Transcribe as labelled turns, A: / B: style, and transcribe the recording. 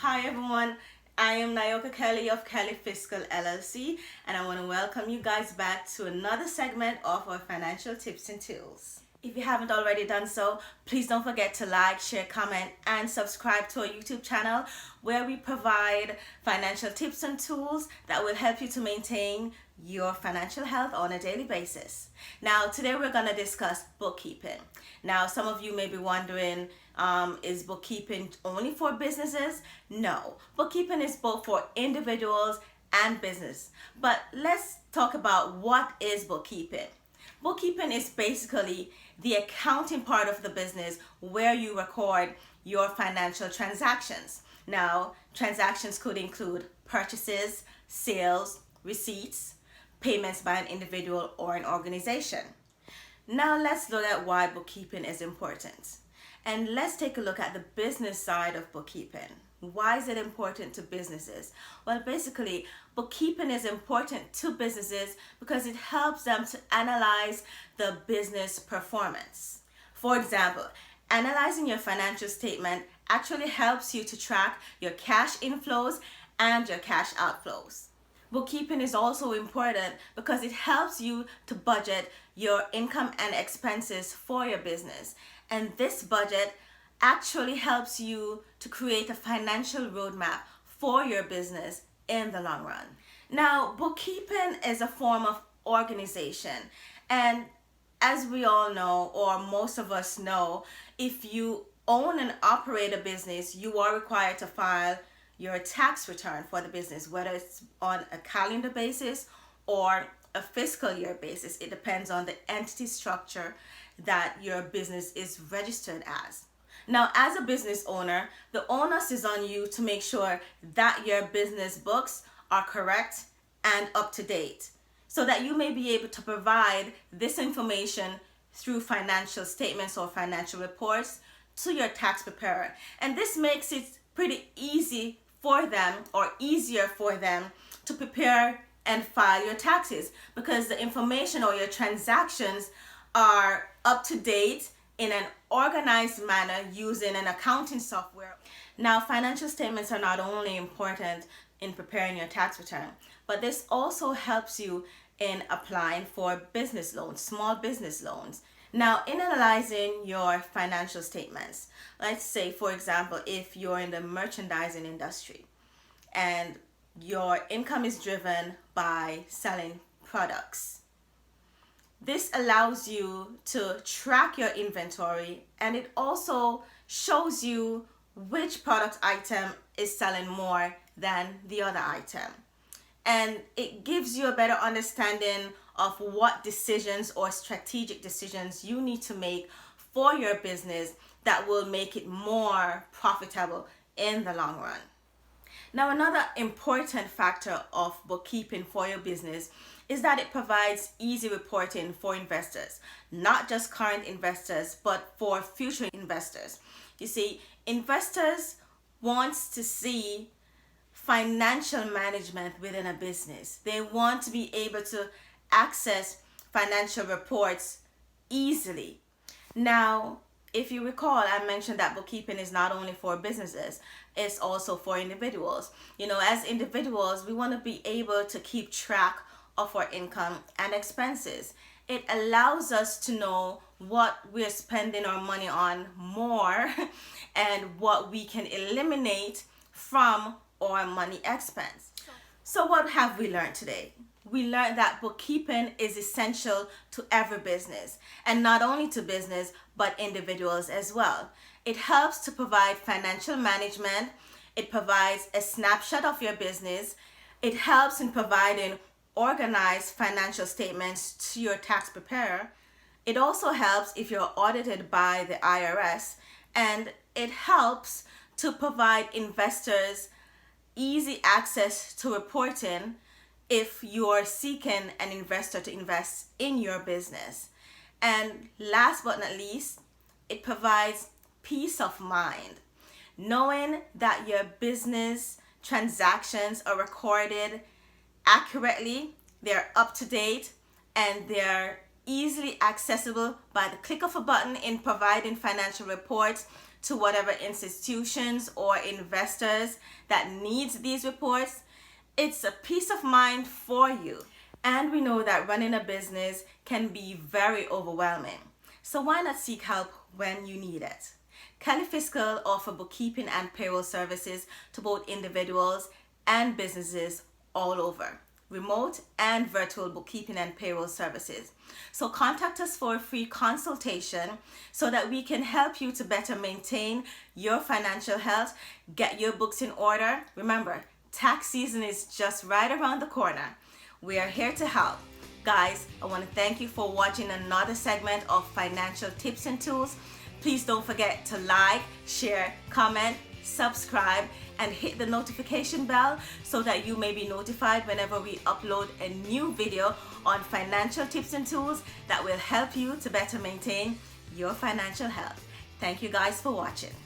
A: Hi everyone, I am Nayoka Kelly of Kelly Fiscal LLC, and I want to welcome you guys back to another segment of our financial tips and tools. If you haven't already done so, please don't forget to like, share, comment, and subscribe to our YouTube channel where we provide financial tips and tools that will help you to maintain your financial health on a daily basis. Now, today we're going to discuss bookkeeping. Now, some of you may be wondering, is bookkeeping only for businesses? No, bookkeeping is both for individuals and business. But let's talk about what is bookkeeping. Bookkeeping is basically the accounting part of the business where you record your financial transactions. Now, transactions could include purchases, sales, receipts, payments by an individual or an organization. Now let's look at why bookkeeping is important. And let's take a look at the business side of bookkeeping. Why is it important to businesses? Well, basically, bookkeeping is important to businesses because it helps them to analyze the business performance. For example, analyzing your financial statement actually helps you to track your cash inflows and your cash outflows. Bookkeeping is also important because it helps you to budget your income and expenses for your business. And this budget actually helps you to create a financial roadmap for your business in the long run. Now, bookkeeping is a form of organization. And as we all know, or most of us know, if you own and operate a business, you are required to file your tax return for the business, whether it's on a calendar basis or a fiscal year basis. It depends on the entity structure that your business is registered as. Now, as a business owner, the onus is on you to make sure that your business books are correct and up to date so that you may be able to provide this information through financial statements or financial reports to your tax preparer. And this makes it pretty easy for them, or easier for them, to prepare and file your taxes because the information or your transactions are up to date in an organized manner using an accounting software. Now, financial statements are not only important in preparing your tax return, but this also helps you in applying for business loans, small business loans. Now, in analyzing your financial statements, let's say, for example, if you're in the merchandising industry and your income is driven by selling products, this allows you to track your inventory, and it also shows you which product item is selling more than the other item. And it gives you a better understanding of what decisions or strategic decisions you need to make for your business that will make it more profitable in the long run. Now, another important factor of bookkeeping for your business is that it provides easy reporting for investors, not just current investors, but for future investors. You see, investors want to see financial management within a business. They want to be able to access financial reports easily. Now, if you recall, I mentioned that bookkeeping is not only for businesses, it's also for individuals. You know, as individuals, we want to be able to keep track of our income and expenses. It allows us to know what we're spending our money on more and what we can eliminate from our money expense. So what have we learned today? We learned that bookkeeping is essential to every business, and not only to business, but individuals as well. It helps to provide financial management. It provides a snapshot of your business. It helps in providing organized financial statements to your tax preparer. It also helps if you're audited by the IRS, and it helps to provide investors easy access to reporting if you're seeking an investor to invest in your business. And last but not least, it provides peace of mind, knowing that your business transactions are recorded accurately, they're up to date, and they're easily accessible by the click of a button in providing financial reports to whatever institutions or investors that needs these reports. It's a peace of mind for you. And we know that running a business can be very overwhelming. So why not seek help when you need it? Kelly Fiscal offer bookkeeping and payroll services to both individuals and businesses all over. Remote and virtual bookkeeping and payroll services. So contact us for a free consultation so that we can help you to better maintain your financial health, get your books in order. Remember, tax season is just right around the corner. We are here to help. Guys, I want to thank you for watching another segment of Financial Tips and Tools. Please don't forget to like, share, comment, subscribe, and hit the notification bell so that you may be notified whenever we upload a new video on financial tips and tools that will help you to better maintain your financial health. Thank you guys for watching.